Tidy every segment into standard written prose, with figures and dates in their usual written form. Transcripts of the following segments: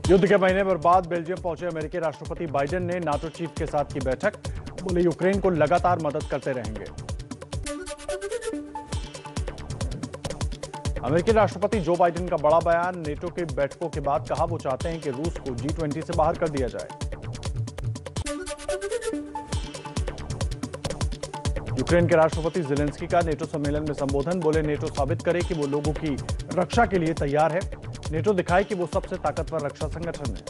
युद्ध के महीने भर बाद बेल्जियम पहुंचे अमेरिकी राष्ट्रपति बाइडेन ने नाटो चीफ के साथ की बैठक। बोले यूक्रेन को लगातार मदद करते रहेंगे। अमेरिकी राष्ट्रपति जो बाइडेन का बड़ा बयान। नेटो की बैठकों के बाद कहा वो चाहते हैं कि रूस को G20 से बाहर कर दिया जाए। यूक्रेन के राष्ट्रपति ज़ेलेंस्की का नेटो सम्मेलन में संबोधन। बोले नेटो साबित करे कि वो लोगों की रक्षा के लिए तैयार है। नेटो दिखाए कि वो सबसे ताकतवर रक्षा संगठन है।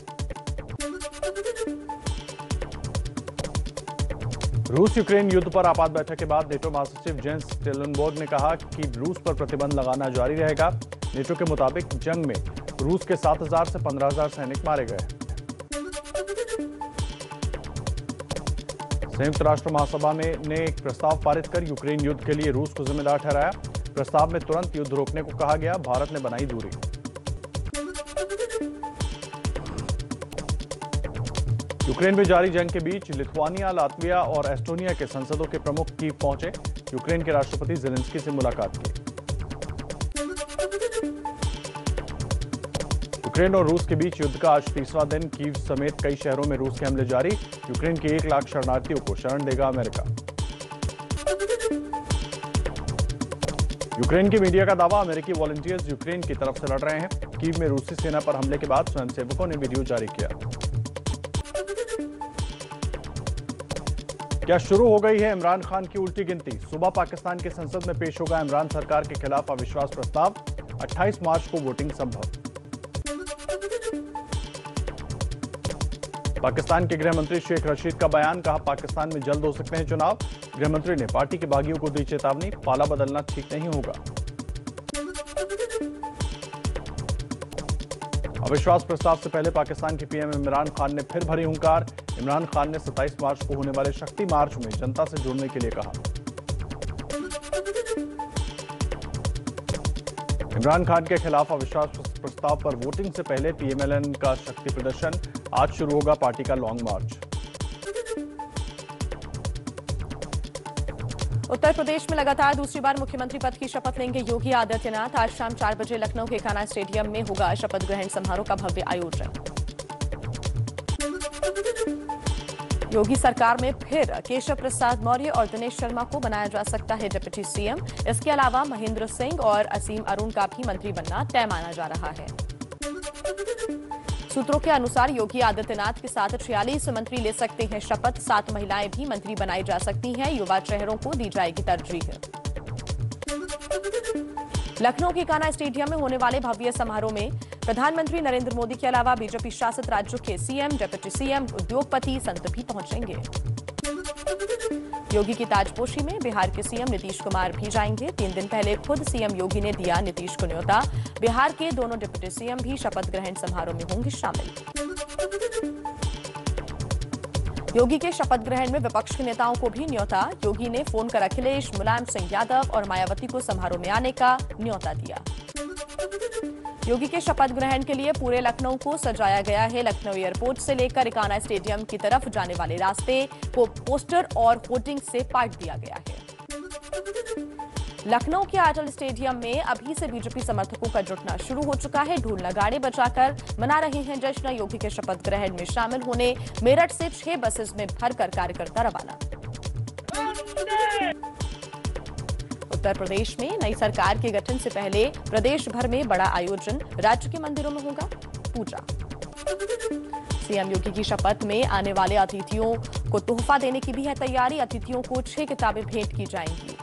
रूस यूक्रेन युद्ध पर आपात बैठक के बाद नेटो महासचिव जेंस स्टोल्टनबर्ग ने कहा कि रूस पर प्रतिबंध लगाना जारी रहेगा। नेटो के मुताबिक जंग में रूस के 7,000 से 15,000 सैनिक मारे गए। संयुक्त राष्ट्र महासभा ने एक प्रस्ताव पारित कर यूक्रेन युद्ध के लिए रूस को जिम्मेदार ठहराया। प्रस्ताव में तुरंत युद्ध रोकने को कहा गया। भारत ने बनाई दूरी। यूक्रेन में जारी जंग के बीच लिथुआनिया, लातविया और एस्टोनिया के संसदों के प्रमुख कीव पहुंचे। यूक्रेन के राष्ट्रपति ज़ेलेंस्की से मुलाकात की। यूक्रेन और रूस के बीच युद्ध का आज तीसरा दिन। कीव समेत कई शहरों में रूस के हमले जारी। यूक्रेन के 1 लाख शरणार्थियों को शरण देगा अमेरिका। यूक्रेन की मीडिया का दावा, अमेरिकी वॉलंटियर्स यूक्रेन की तरफ से लड़ रहे हैं। कीव में रूसी सेना पर हमले के बाद स्वयंसेवकों ने वीडियो जारी किया। क्या शुरू हो गई है इमरान खान की उल्टी गिनती? सुबह पाकिस्तान की संसद में पेश होगा इमरान सरकार के खिलाफ अविश्वास प्रस्ताव। 28 मार्च को वोटिंग संभव। पाकिस्तान के गृह मंत्री शेख रशीद का बयान। कहा पाकिस्तान में जल्द हो सकते हैं चुनाव। गृह मंत्री ने पार्टी के बागियों को दी चेतावनी। पाला बदलना ठीक नहीं होगा। अविश्वास प्रस्ताव से पहले पाकिस्तान के पीएम इमरान खान ने फिर भरी हुंकार। इमरान खान ने 27 मार्च को होने वाले शक्ति मार्च में जनता से जुड़ने के लिए कहा। इमरान खान के खिलाफ अविश्वास प्रस्ताव पर वोटिंग से पहले पीएमएलएन का शक्ति प्रदर्शन। आज शुरू होगा पार्टी का लॉन्ग मार्च। उत्तर प्रदेश में लगातार दूसरी बार मुख्यमंत्री पद की शपथ लेंगे योगी आदित्यनाथ। आज शाम 4 बजे लखनऊ के कान्हा स्टेडियम में होगा शपथ ग्रहण समारोह का भव्य आयोजन। योगी सरकार में फिर केशव प्रसाद मौर्य और दिनेश शर्मा को बनाया जा सकता है डिप्टी सीएम। इसके अलावा महेंद्र सिंह और असीम अरुण का भी मंत्री बनना तय माना जा रहा है। सूत्रों के अनुसार योगी आदित्यनाथ के साथ 46 मंत्री ले सकते हैं शपथ। 7 महिलाएं भी मंत्री बनाई जा सकती हैं। युवा चेहरों को दी जाएगी तरजीह। लखनऊ के कान्हा स्टेडियम में होने वाले भव्य समारोह में प्रधानमंत्री नरेंद्र मोदी के अलावा बीजेपी शासित राज्यों के सीएम, डिप्टी सीएम, उद्योगपति, संत भी पहुंचेंगे। योगी की ताजपोशी में बिहार के सीएम नीतीश कुमार भी जाएंगे। 3 दिन पहले खुद सीएम योगी ने दिया नीतीश को न्योता। बिहार के दोनों डिप्टी सीएम भी शपथ ग्रहण समारोह में होंगे शामिल। योगी के शपथ ग्रहण में विपक्ष के नेताओं को भी न्योता। योगी ने फोन कर अखिलेश, मुलायम सिंह यादव और मायावती को समारोह में आने का न्योता दिया। योगी के शपथ ग्रहण के लिए पूरे लखनऊ को सजाया गया है। लखनऊ एयरपोर्ट से लेकर कान्हा स्टेडियम की तरफ जाने वाले रास्ते को पोस्टर और होर्डिंग से पाट दिया गया है। लखनऊ के अटल स्टेडियम में अभी से बीजेपी समर्थकों का जुटना शुरू हो चुका है। ढोल नगाड़े बजाकर मना रहे हैं जश्न। योगी के शपथ ग्रहण में शामिल होने मेरठ से 6 बसेस में भरकर कार्यकर्ता रवाना। उत्तर प्रदेश में नई सरकार के गठन से पहले प्रदेश भर में बड़ा आयोजन। राज्य के मंदिरों में होगा पूजा। सीएम योगी की शपथ में आने वाले अतिथियों को तोहफा देने की भी है तैयारी। अतिथियों को 6 किताबें भेंट की जाएंगी।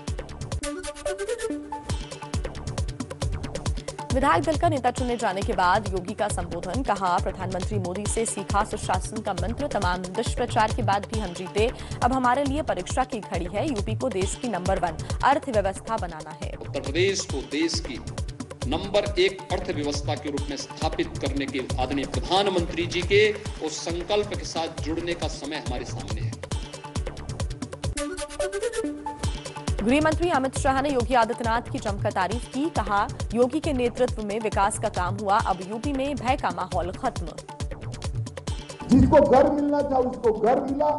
विधायक दल का नेता चुने जाने के बाद योगी का संबोधन। कहा प्रधानमंत्री मोदी से सीखा सुशासन का मंत्र। तमाम दुष्प्रचार के बाद भी हम जीते। अब हमारे लिए परीक्षा की घड़ी है। यूपी को देश की नंबर 1 अर्थव्यवस्था बनाना है। उत्तर प्रदेश को देश की नंबर 1 अर्थव्यवस्था के रूप में स्थापित करने के आदरणीय प्रधानमंत्री जी के उस संकल्प के साथ जुड़ने का समय हमारे सामने है। गृह मंत्री अमित शाह ने योगी आदित्यनाथ की जमकर तारीफ की। कहा योगी के नेतृत्व में विकास का काम हुआ। अब यूपी में भय का माहौल खत्म। जिसको घर मिलना था उसको घर मिला,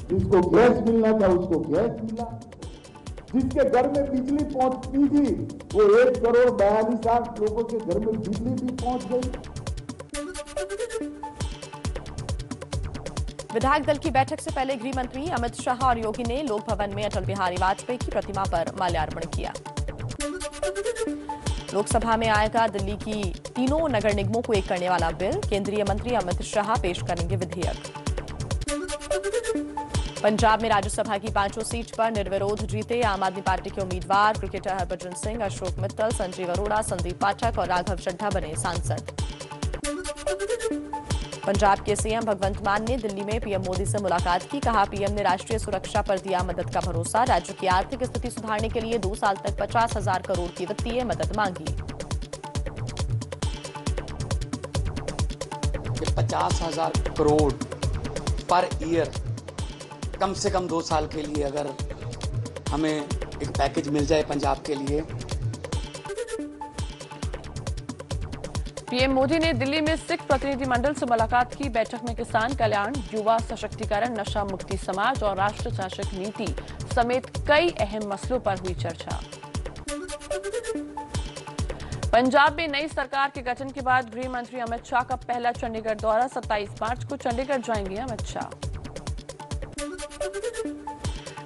जिसको गैस मिलना था उसको गैस मिला। जिसके घर में बिजली पहुंचती थी वो 1,42,00,000 लोगों के घर में बिजली भी पहुंच गई। विधायक दल की बैठक से पहले गृह मंत्री अमित शाह और योगी ने लोक भवन में अटल बिहारी वाजपेयी की प्रतिमा पर माल्यार्पण किया। लोकसभा में आएगा दिल्ली की तीनों नगर निगमों को एक करने वाला बिल। केंद्रीय मंत्री अमित शाह पेश करेंगे विधेयक। पंजाब में राज्यसभा की 5 सीट पर निर्विरोध जीते आम आदमी पार्टी के उम्मीदवार क्रिकेटर हरभजन सिंह, अशोक मित्तल, संजीव अरोड़ा, संदीप पाठक और राघव चड्ढा बने सांसद। पंजाब के सीएम भगवंत मान ने दिल्ली में पीएम मोदी से मुलाकात की। कहा, पीएम ने राष्ट्रीय सुरक्षा पर दिया मदद का भरोसा। राज्य की आर्थिक स्थिति सुधारने के लिए 2 साल तक 50,000 करोड़ की वित्तीय मदद मांगी। 50,000 करोड़ पर ईयर कम से कम 2 साल के लिए अगर हमें एक पैकेज मिल जाए पंजाब के लिए। पीएम मोदी ने दिल्ली में सिख प्रतिनिधिमंडल से मुलाकात की। बैठक में किसान कल्याण, युवा सशक्तिकरण, नशा मुक्ति समाज और राष्ट्र शासक नीति समेत कई अहम मसलों पर हुई चर्चा। पंजाब में नई सरकार के गठन के बाद गृह मंत्री अमित शाह का पहला चंडीगढ़ दौरा। 27 मार्च को चंडीगढ़ जाएंगे अमित शाह।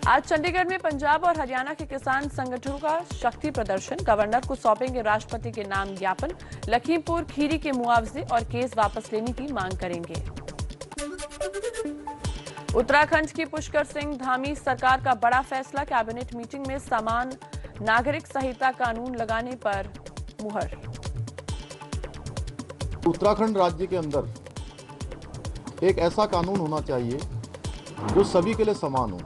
आज चंडीगढ़ में पंजाब और हरियाणा के किसान संगठनों का शक्ति प्रदर्शन। गवर्नर को सौंपेंगे राष्ट्रपति के नाम ज्ञापन। लखीमपुर खीरी के मुआवजे और केस वापस लेने की मांग करेंगे। उत्तराखंड की पुष्कर सिंह धामी सरकार का बड़ा फैसला। कैबिनेट मीटिंग में समान नागरिक संहिता कानून लगाने पर मुहर। उत्तराखंड राज्य के अंदर एक ऐसा कानून होना चाहिए जो सभी के लिए समान हो।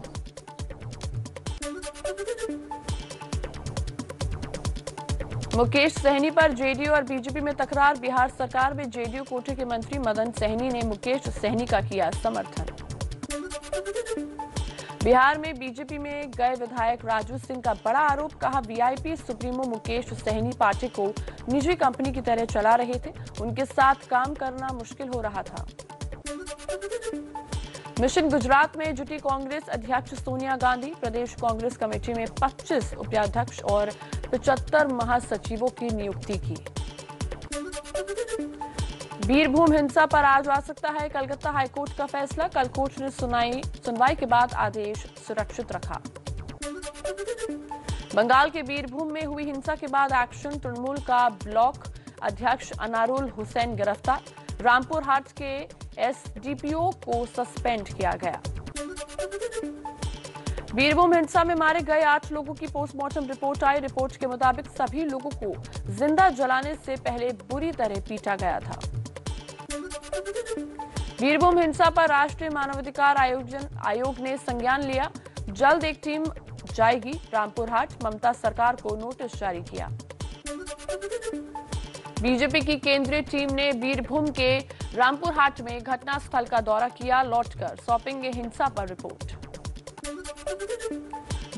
मुकेश सहनी पर जेडीयू और बीजेपी में तकरार। बिहार सरकार में जेडीयू कोटे के मंत्री मदन सहनी ने मुकेश सहनी का किया समर्थन। बिहार में बीजेपी में गए विधायक राजू सिंह का बड़ा आरोप। कहा, VIP supremo Mukesh Sahni party को निजी कंपनी की तरह चला रहे थे। उनके साथ काम करना मुश्किल हो रहा था। मिशन गुजरात में जुटी कांग्रेस अध्यक्ष सोनिया गांधी। प्रदेश कांग्रेस कमेटी में 25 उपाध्यक्ष और 75 महासचिवों की नियुक्ति की। बीरभूम हिंसा पर आज आ सकता है कलकत्ता हाईकोर्ट का फैसला। कल कोर्ट ने सुनवाई के बाद आदेश सुरक्षित रखा। बंगाल के बीरभूम में हुई हिंसा के बाद एक्शन। तृणमूल का ब्लॉक अध्यक्ष अनारुल हुसैन गिरफ्तार। रामपुर हाट के एसडीपीओ को सस्पेंड किया गया। बीरभूम हिंसा में मारे गए 8 लोगों की पोस्टमार्टम रिपोर्ट आई। रिपोर्ट के मुताबिक सभी लोगों को जिंदा जलाने से पहले बुरी तरह पीटा गया था। बीरभूम हिंसा पर राष्ट्रीय मानवाधिकार आयोग ने संज्ञान लिया। जल्द एक टीम जाएगी रामपुर हाट। ममता सरकार को नोटिस जारी किया। बीजेपी की केंद्रीय टीम ने बीरभूम के रामपुर हाट में घटनास्थल का दौरा किया। लौटकर सौंपेंगे हिंसा पर रिपोर्ट।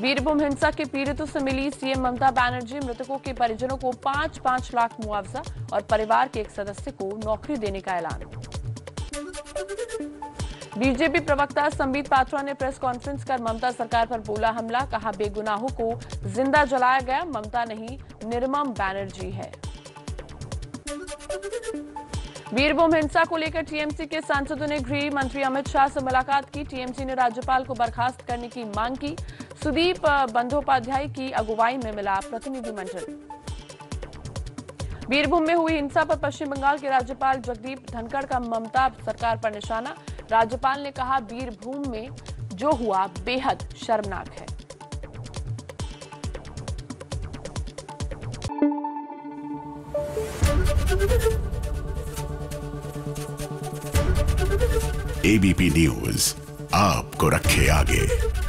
बीरभूम हिंसा के पीड़ितों से मिली सीएम ममता बनर्जी। मृतकों के परिजनों को 5-5 लाख मुआवजा और परिवार के एक सदस्य को नौकरी देने का ऐलान। बीजेपी प्रवक्ता संबित पात्रा ने प्रेस कॉन्फ्रेंस कर ममता सरकार पर बोला हमला। कहा, बेगुनाहों को जिंदा जलाया गया। ममता नहीं, निर्मम बनर्जी है। बीरभूम हिंसा को लेकर टीएमसी के सांसदों ने गृह मंत्री अमित शाह से मुलाकात की। टीएमसी ने राज्यपाल को बर्खास्त करने की मांग की। सुदीप बंदोपाध्याय की अगुवाई में मिला प्रतिनिधिमंडल। बीरभूम में हुई हिंसा पर पश्चिम बंगाल के राज्यपाल जगदीप धनखड़ का ममता सरकार पर निशाना। राज्यपाल ने कहा, बीरभूम में जो हुआ बेहद शर्मनाक है। एबीपी न्यूज आपको रखे आगे।